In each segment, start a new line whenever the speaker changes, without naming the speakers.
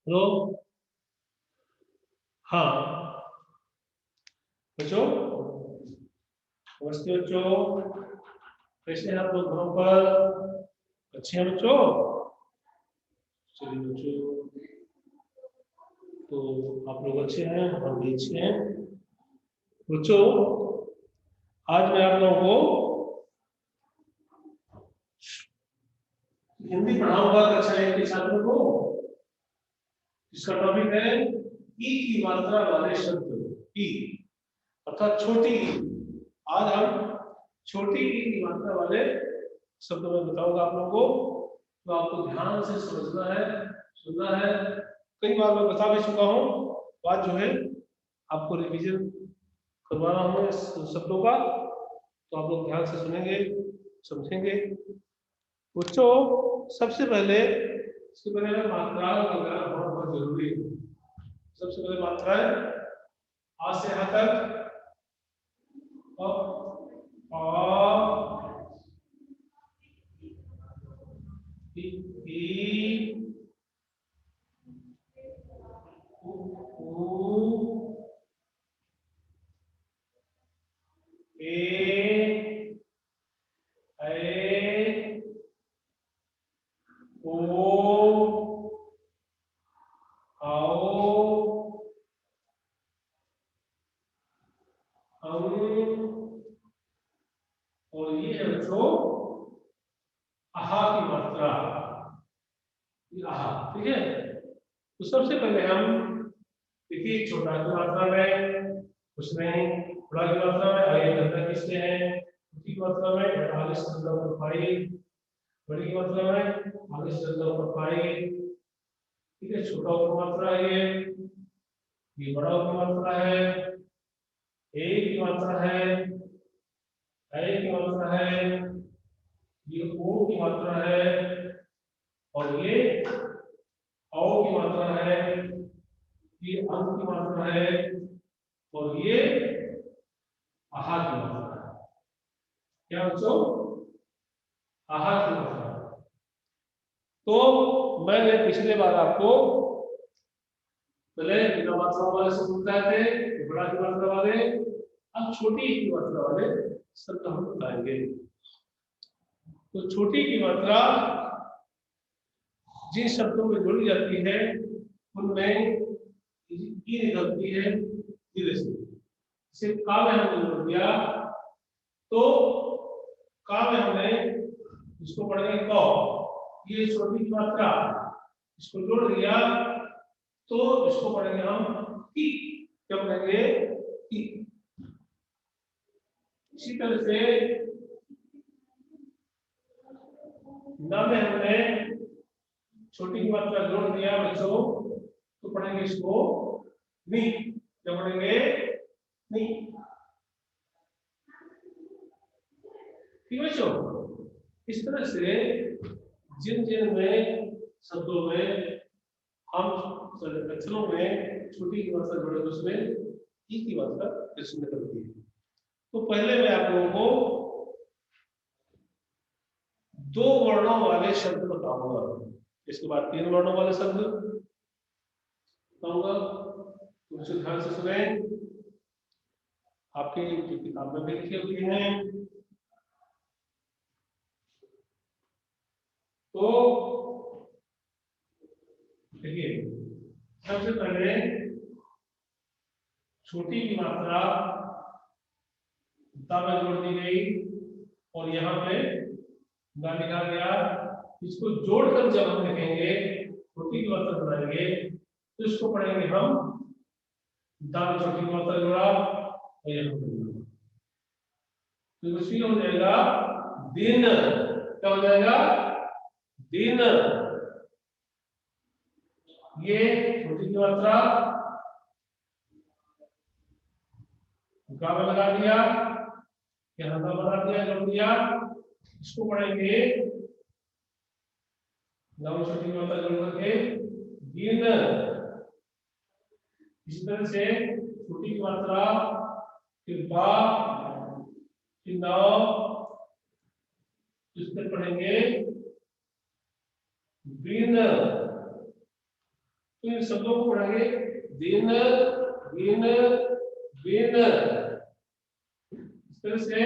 Hello. हाँ बच्चों, नमस्ते बच्चों, कैसे हैं आप लोग घरों पर? अच्छे हैं बच्चों? चलिए बच्चों, तो आप लोग अच्छे हैं, हम भी अच्छे हैं। बच्चों, आज मैं आप लोगों को हिंदी पढ़ाऊंगा कक्षा 1 के छात्रों को। इसका टॉपिक है ई की मात्रा वाले शब्द। ई अर्थात छोटी ई। आज हम छोटी ई की मात्रा वाले शब्द में बताऊंगा आप लोगों को, तो आपको ध्यान से समझना है, सुनना है। कई बार मैं बता भी चुका हूँ, बात जो है आपको रिवीजन करवाना हूँ इस शब्दों का, तो आप लोग ध्यान से सुनेंगे, समझेंगे। बच्चों, सबसे पहले इसके बारे में मात्राओं का ज्ञान होना बहुत जरूरी है। सबसे पहले मात्राएं आ से यहाँ तक, और ये है बच्चों आहा की मात्रा। ये आहा, ठीक है। तो सबसे पहले हम देखिए, छोटा की मात्रा में कुछ नहीं, बड़ा की मात्रा में आगे घंटा किससे है, छोटी की मात्रा में आगे से घंटा ऊपर पाई, बड़ी की मात्रा में आगे से घंटा ऊपर पाई, ठीक है। छोटा की मात्रा है ये बड़ा की मात्रा है, ए की मात्रा है, ए की मात्रा है, ये ओ की मात्रा है, और ये औ की मात्रा है, ये अंक की मात्रा है, और ये आहा की मात्रा है। क्या बच्चों? आहा की मात्रा। तो मैंने पिछले बार आपको पहले बिना मात्रा वाले शब्द बताए थे, बड़ा की मात्रा वाले। अब छोटी की मात्रा वाले शब्द हम बताएंगे। तो छोटी की मात्रा जिन शब्दों में जोड़ी जाती है उनमें ई निकलती है धीरे से। जैसे का में हमने जोड़ दिया, तो का में हमने इसको पढ़ेंगे क, ये छोटी की मात्रा, इसको जोड़ दिया तो इसको पढ़ेंगे हम की। क्या पढ़ेंगे? की। इसी तरह से न में हमने छोटी की मात्रा जोड़ दिया बच्चों, तो पढ़ेंगे इसको नी। क्या पढ़ेंगे? नी। ठीक है बच्चों। इस तरह से जिन जिन में शब्दों में हम अक्षरों में छोटी की मात्रा जोड़े उसमें ई की मात्रा प्रश्न करती है। तो पहले मैं आप लोगों को दो वर्णों वाले शब्द बताऊंगा, इसके बाद तीन वर्णों वाले शब्द बताऊंगा। तो ध्यान से सुने, आपके किताब में भी लिखी होती है। तो देखिए, सबसे पहले छोटी की मात्रा दा में जोड़ दी गई और यहाँ पे दा लिखा गया। इसको जोड़कर जब हम लिखेंगे, छोटी की मात्रा बनाएंगे, तो इसको पढ़ेंगे हम दा में छोटी की मात्रा जोड़ा और यहाँ पे जोड़ा, तो इसमें हो जाएगा दिन। क्या हो जाएगा? दिन। ये छोटी की मात्रा में लगा दिया, यहाँ का बना दिया, जोड़ दिया, इसको पढ़ेंगे नव छोटी की मात्रा जोड़ करके दिन। इसी तरह से छोटी की मात्रा फिर बा, फिर नौ, इस पर पढ़ेंगे बिन। तो इन शब्दों को पढ़ेंगे दिन गिन बिन, इस तरह से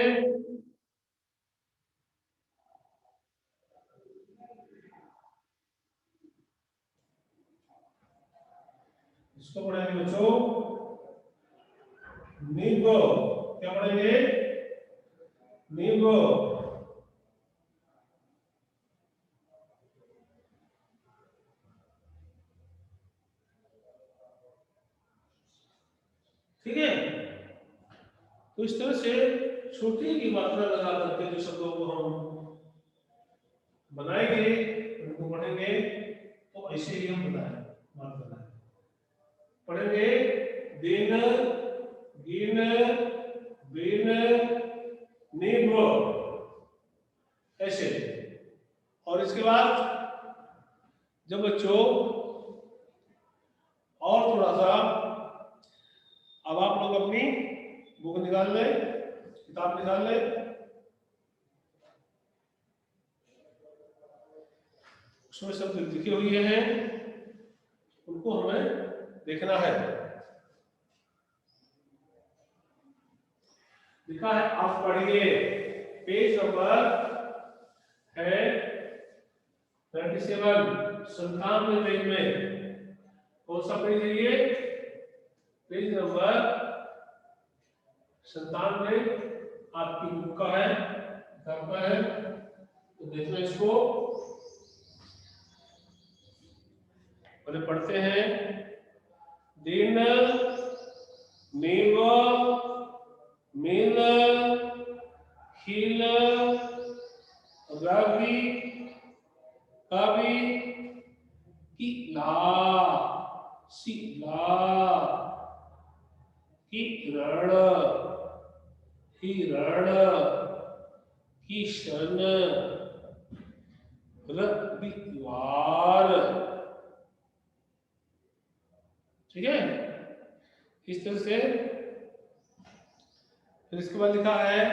इसको पढ़ेंगे बच्चों निब, क्या पढ़ेंगे निब, ठीक है। तो इस तरह से छोटी की मात्रा लगा करके जो शब्दों को हम बनाएंगे उनको पढ़ेंगे, तो ऐसे ही हम बनाए मात्रा पढ़ेंगे दिन गिन बिन निब, ऐसे। और इसके बाद जब बच्चों और थोड़ा सा, अब आप लोग अपनी बुक निकाल लें, किताब निकाल लें, उसमें शब्द लिखे हुए हैं, उनको हमें देखना है। लिखा है, आप पढ़िए, पेज नंबर है 37, 97 पेज में। कौन सा पेज है ये? पेज नंबर 97 आपकी बुक का है, किताब का है। तो देखना इसको, पहले पढ़ते हैं। दिन नीव मिल खिल रवि कवि किला शिला किरण हिरण किशन रविवार, ठीक है। इस तरह से फिर इसके बाद लिखा है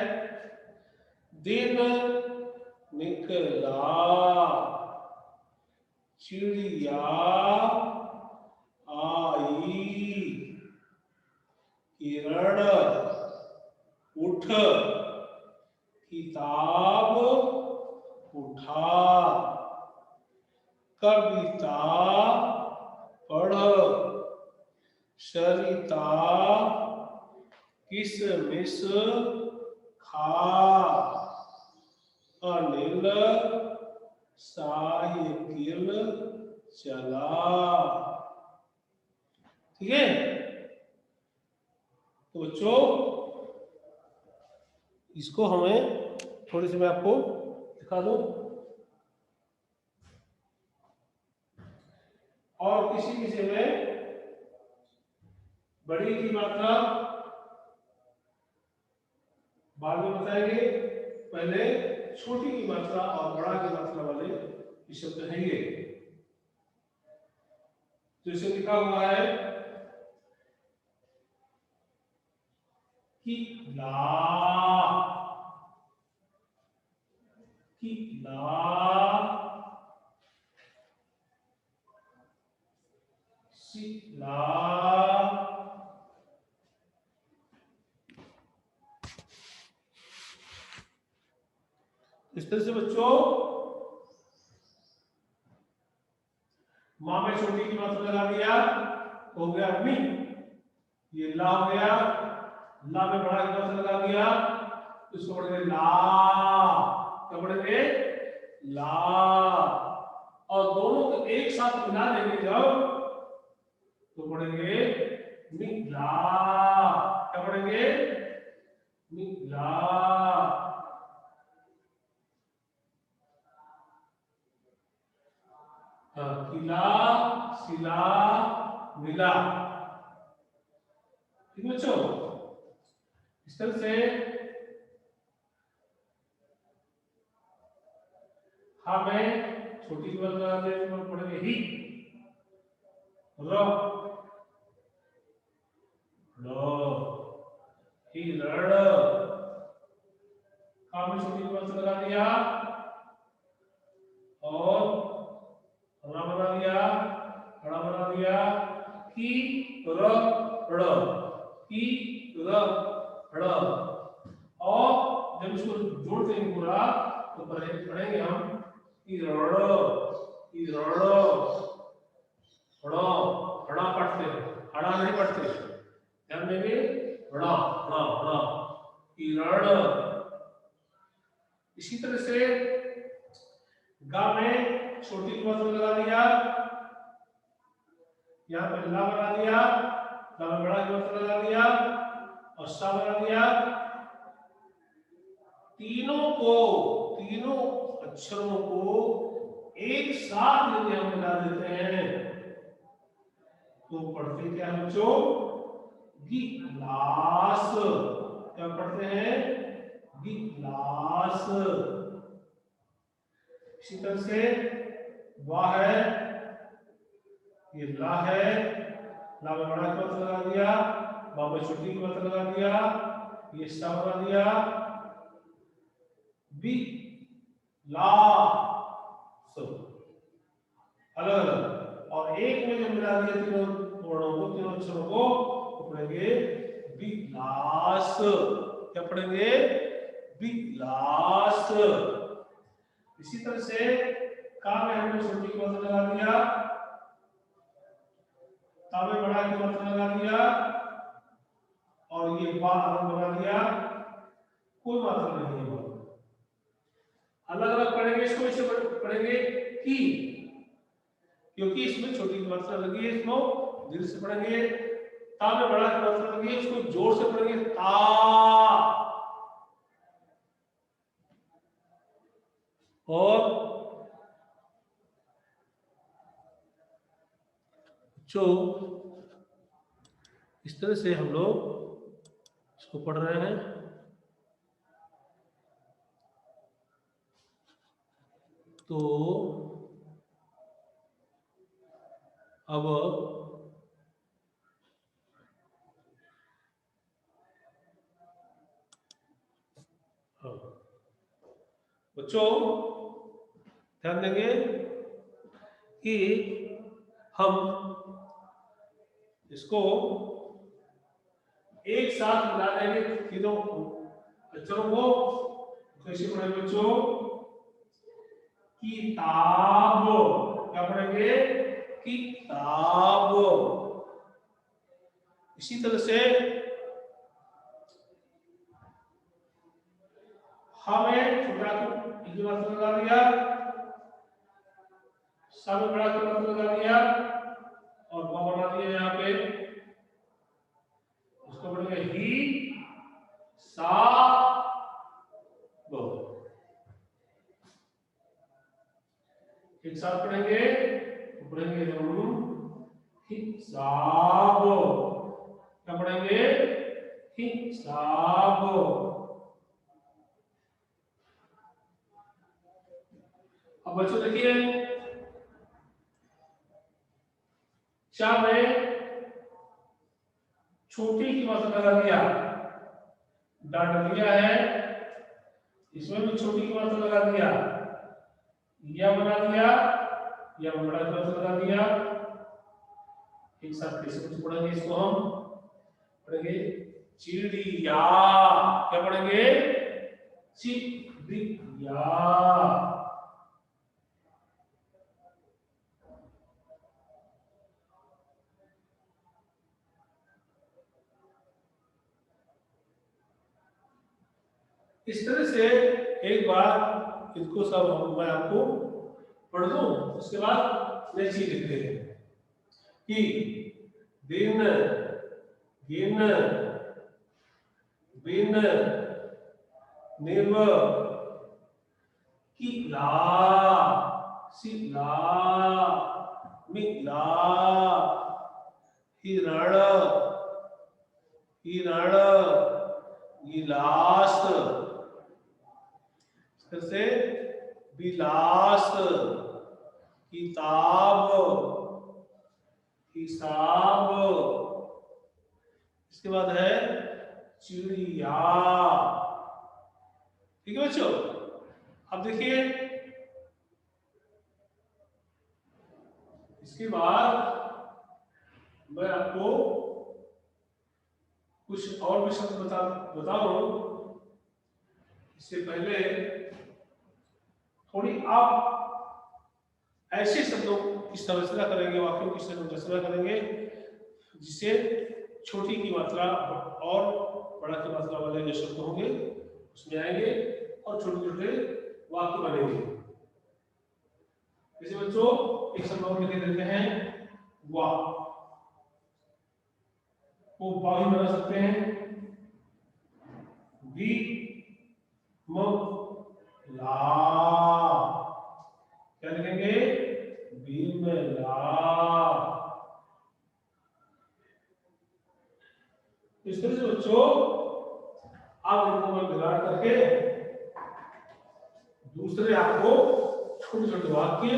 दिन निकला चिड़िया आई किरण उठ किताब उठा कविता पढ़ सरिता किसमिस खा अनिल साइकिल चला, ठीक है। तो बच्चों इसको हमें थोड़ी सी मैं आपको दिखा दूं, और किसी किसी में बड़ी की मात्रा बाद में बताएंगे, पहले छोटी की मात्रा और बड़ा की मात्रा वाले ये शब्द हैं ये। तो इसे लिखा हुआ है किला किला शिला इस तरह से बच्चों मां में छोटी की मात्रा लगा दिया तो हो गया मी, ये ला हो गया, ला में बड़ा की मात्रा लगा दिया तो इसको पढ़ेंगे ला, क्या पढ़ेंगे ला। और दोनों को एक साथ मिला देंगे जब तो पढ़ेंगे मिला, क्या पढ़ेंगे मिला। किला शिला मिला, ठीक है बच्चों। इस तरह से हाँ मैं छोटी बात पढ़ेंगे ही रो रो ही रण, हाँ में छोटी बात लगा दिया और बना दिया, बड़ा बना दिया की र ड़, की र ड़। और जब इसको जोड़ देंगे पूरा तो पढ़ेंगे हम की रण, की रण, ण, ण पढ़ते हैं, हड़ा नहीं पढ़ते, ध्यान देंगे ण ण ण, की रण। इसी तरह से गा में छोटी मात्रा लगा दिया, यहाँ पे ला बना दिया, ला में बड़ा मात्रा लगा दिया और सा बना दिया। तीनों अक्षरों को एक साथ यदि हम मिला देते हैं तो पढ़ते क्या है बच्चों? गिलास। क्या पढ़ते हैं? गिलास। इसी तरह से वाह है, ये ला है, ला में बड़ा पत्र लगा दिया, बा में छोटी पत्र लगा दिया, ये सा बना दिया, बी ला सो अलग अलग। और एक में जो मिला दिया तीनों वर्णों को, तीनों अक्षरों को, तो पढ़ेंगे विलास। क्या पढ़ेंगे? विलास। इसी तरह से का में हमने छोटी की मात्रा लगा दिया, ता में बड़ा की मात्रा लगा दिया और ये बा अलग बना दिया, कोई मात्रा नहीं है। अलग अलग पढ़ेंगे इसको, इसे पढ़ेंगे की, क्योंकि इसमें छोटी की मात्रा लगी है, इसको धीरे से पढ़ेंगे। ता में बड़ा की मात्रा लगी है, इसको जोर से पढ़ेंगे ता। और जो इस तरह से हम लोग इसको पढ़ रहे हैं। तो अब बच्चों ध्यान देंगे कि हम इसको एक साथ मिला देंगे तीनों अक्षरों को। कैसे पढ़ेंगे बच्चों? किताब। क्या पढ़ेंगे? किताब। इसी तरह से हमें छोटा की मात्रा लगा दिया, सा में बड़ा की मात्रा लगा दिया और ब बना दिया यहाँ पे। उसको पढ़ेंगे ही सा बो। एक साथ पढ़ेंगे तो पढ़ेंगे हम हिसाब। क्या पढ़ेंगे? हिसाब। अब बच्चों देखिए, चा में छोटी की मात्रा लगा दिया, डांट दिया है, इसमें भी छोटी की मात्रा लगा दिया, या बना दिया, या बड़ा की मात्रा लगा दिया। एक साथ कैसे कुछ पढ़ेंगे इसको? हम पढ़ेंगे चिड़िया। क्या पढ़ेंगे? चिड़िया। इस तरह से एक बार इसको सब मैं आपको पढ़ दूं, उसके बाद नेक्स्ट चीज लिखते हैं कि दिन, गिन, बिन, निब, किला, सिला, मिला, हिरण, हिरण, गिलास। से विलास, किताब, हिसाब। इसके बाद है चिड़िया। ठीक है बच्चों? अब देखिए, इसके बाद मैं आपको कुछ और भी शब्द बताऊं इससे पहले थोड़ी आप ऐसे शब्दों की संरचना करेंगे, वाक्यों की संरचना करेंगे जिससे छोटी की मात्रा और बड़ा की मात्रा वाले जो शब्द होंगे उसमें आएंगे और छोटे छोटे वाक्य बनेंगे। जैसे बच्चों एक शब्द और लिख देते हैं वाह, वो वाह भी बना सकते हैं वी म ला, क्या लिखेंगे बिमला। इस तरह से बच्चों आप इनको मैं बिगाड़ करके दूसरे आपको छोटे छोटे वाक्य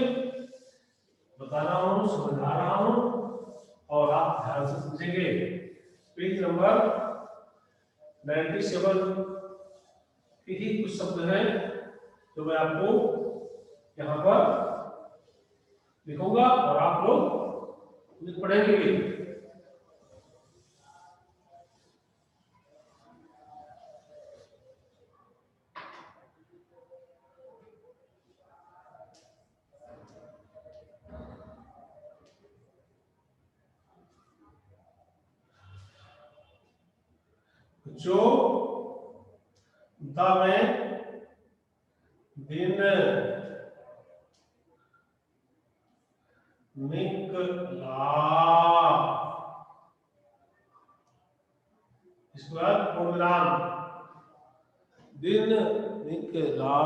बता रहा हूं, समझा रहा हूं और आप ध्यान से समझेंगे। पेज नंबर 97 के ही कुछ शब्द हैं जो मैं आपको यहाँ पर लिखूंगा और आप लोग पढ़ेंगे भी। जो द में दिन निकला, इसके बाद पूर्णविराम दिन निकला।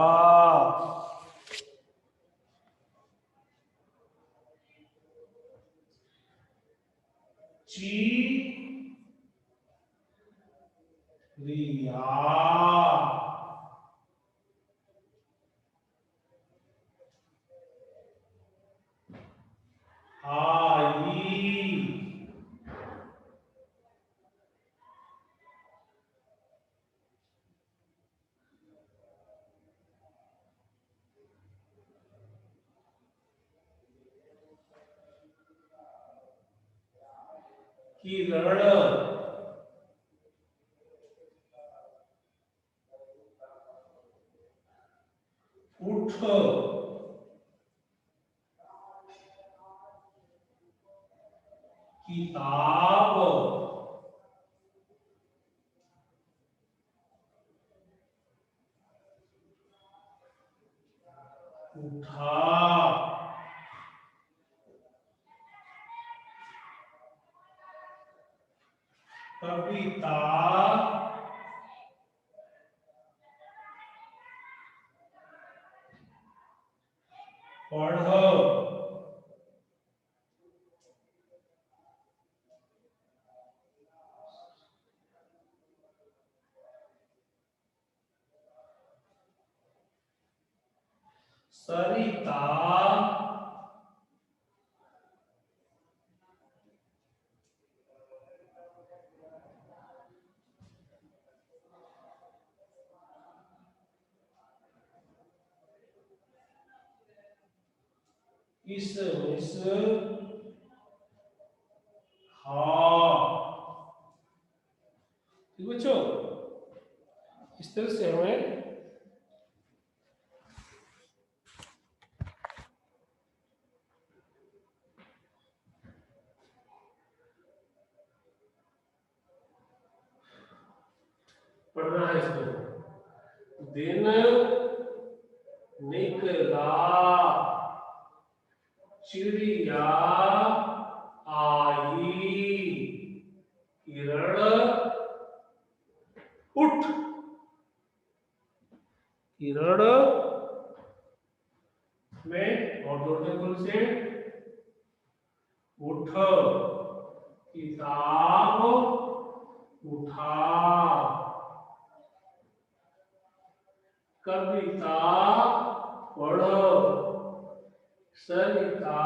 ची रिया, आई, किरण, उठ, किताब, उठा, कविता, पढ़, सरिता, किसमिस, हाँ। ठीक बच्चों, इस तरह से हमें पढ़ना है इसको। दिन निकला, चिड़िया आई, किरण उठ, किरण में और जोड़ने को से उठ, किताब उठा, कविता पढ़, सरिता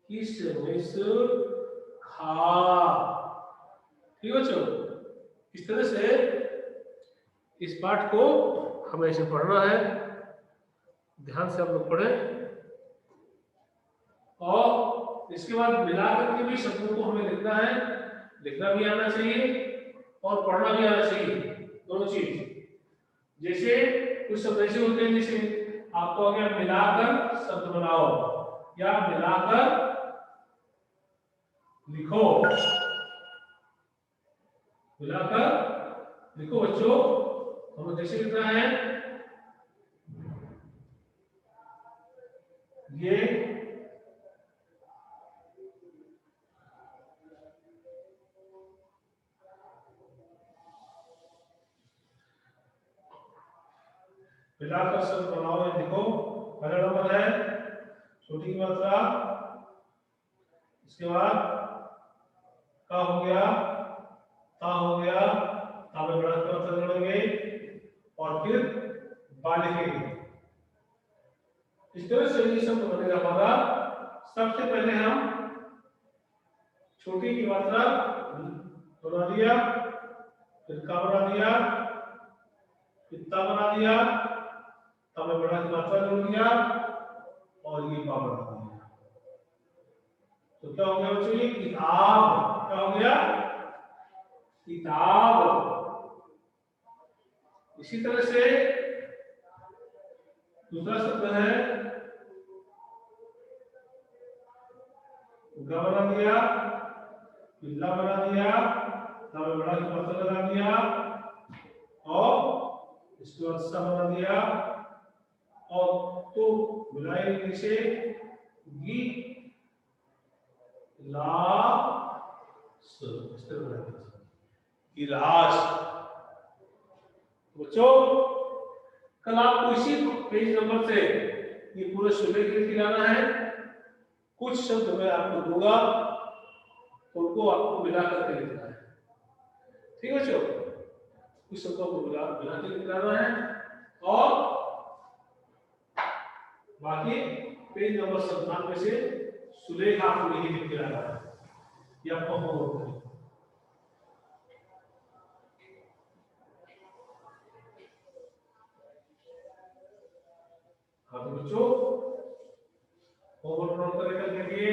किसमिस खा। ठीक है बच्चों, इस तरह से इस पाठ को हमें ऐसे पढ़ना है, ध्यान से हम लोग पढ़ें और इसके बाद मिला करके भी शब्दों को हमें लिखना है, लिखना भी आना चाहिए और पढ़ना भी आना चाहिए, दोनों चीज। जैसे कुछ शब्द ऐसे होते हैं, जैसे आपको हो गया मिलाकर शब्द बनाओ या मिलाकर लिखो, मिलाकर लिखो बच्चों। हमें कैसे लिखना है, ये मिलाकर शब्द बनाओ या लिखो। पहला नंबर है छोटी की मात्रा, इसके बाद का हो गया, ता हो गया, ता में बड़ा की मात्रा जोड़ेंगे और फिर बा लिखेंगे। इस तरह से ये शब्द बनेगा हमारा। सबसे पहले हम छोटी की मात्रा बना दिया, फिर का बना दिया, फिर ता बना दिया, ता में बड़ा की मात्रा जोड़ दिया और ये बा बना दिया। तो क्या हो गया बच्चों, ये किताब। क्या हो गया, किताब। इसी तरह से दूसरा शब्द है गा बना दिया, पिल्ला बना दिया, ता में बड़ा की मात्रा लगा दिया और इसके बाद सा बना दिया और तो मिलाए नीचे गी ला इस तरह बना दिया गिलास। बच्चों कल आपको इसी पेज नंबर से ये पूरा सुलेख लिख के लाना है। कुछ शब्द मैं आपको दूंगा तो उनको आपको मिला करके लिखना है, ठीक है बच्चों। कुछ शब्दों को मिला के लिख लाना है और बाकी पेज नंबर 97 से सुलेख आपको नहीं लिख के लाना है, ये आपको होमवर्क है। हाँ तो बच्चों होमवर्क नोट करके देखिए।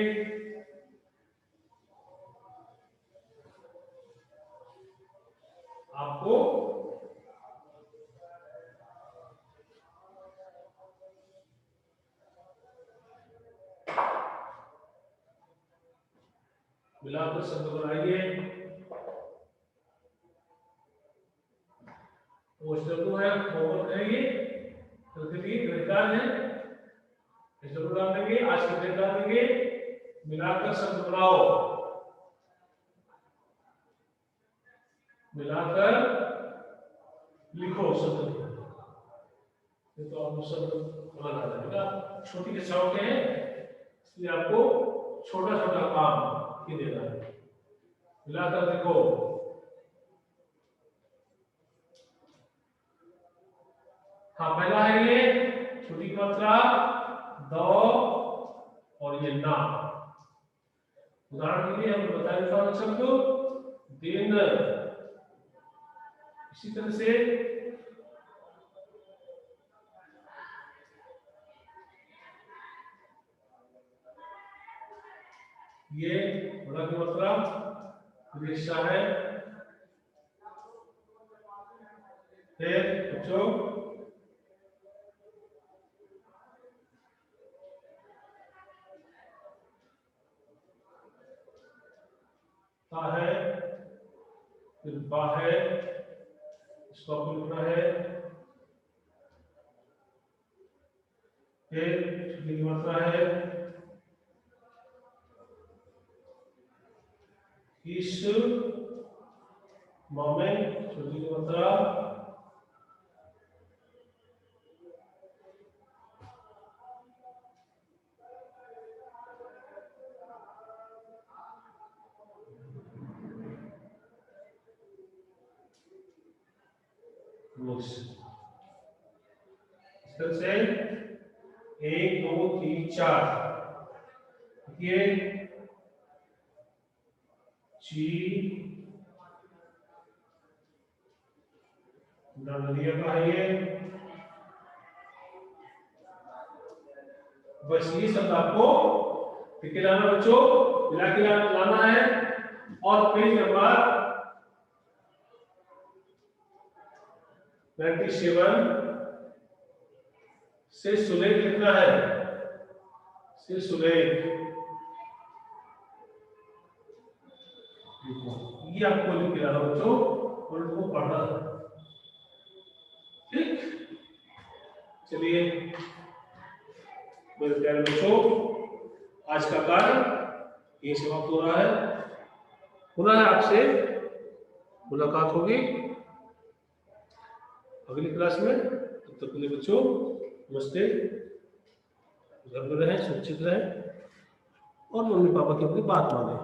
आपको मिलाकर शब्द बनाइए। वो शब्द है होमवर्क है ये, तो देखिए गणितज्ञ है, इस शब्द डाल देंगे, आज के दिन डाल देंगे। मिलाकर शब्द बनाओ, मिलाकर लिखो शब्द। ये तो आपको शब्द बनाना रहेगा। छोटी कक्षाओं के हैं इसलिए आपको छोटा छोटा काम ही देना है। मिलाकर लिखो, हाँ पहला है ये छोटी की मात्रा द और ये ना। उदाहरण के लिए हम बताएं शब्द दिन। इसी तरह से ये बड़ा की मात्रा रिक्शा है। फिर बच्चों ता है, फिर बा है, इसको आपको लिखना है। फिर छोटी की मात्रा है इस मोमेंट, छोटी की मात्रा से 1 2 3 4 देखिए ची नदिया का है ये। बस ये सब आपको ठीक है लाना बच्चों, मिला के लाना है। और पेज नंबर 97 से सुलेख लिखना है, से सुलेख ये आपको लिख के लाना बच्चों और इसको पढ़ना है। ठीक, चलिए मेरे प्यारे बच्चों, आज का कार्य ये समाप्त हो रहा है। पुनः आपसे मुलाकात होगी अगली क्लास में। तब तक के लिए बच्चों नमस्ते, घर में रहें, सुरक्षित रहें और मम्मी पापा की अपनी बात मानें।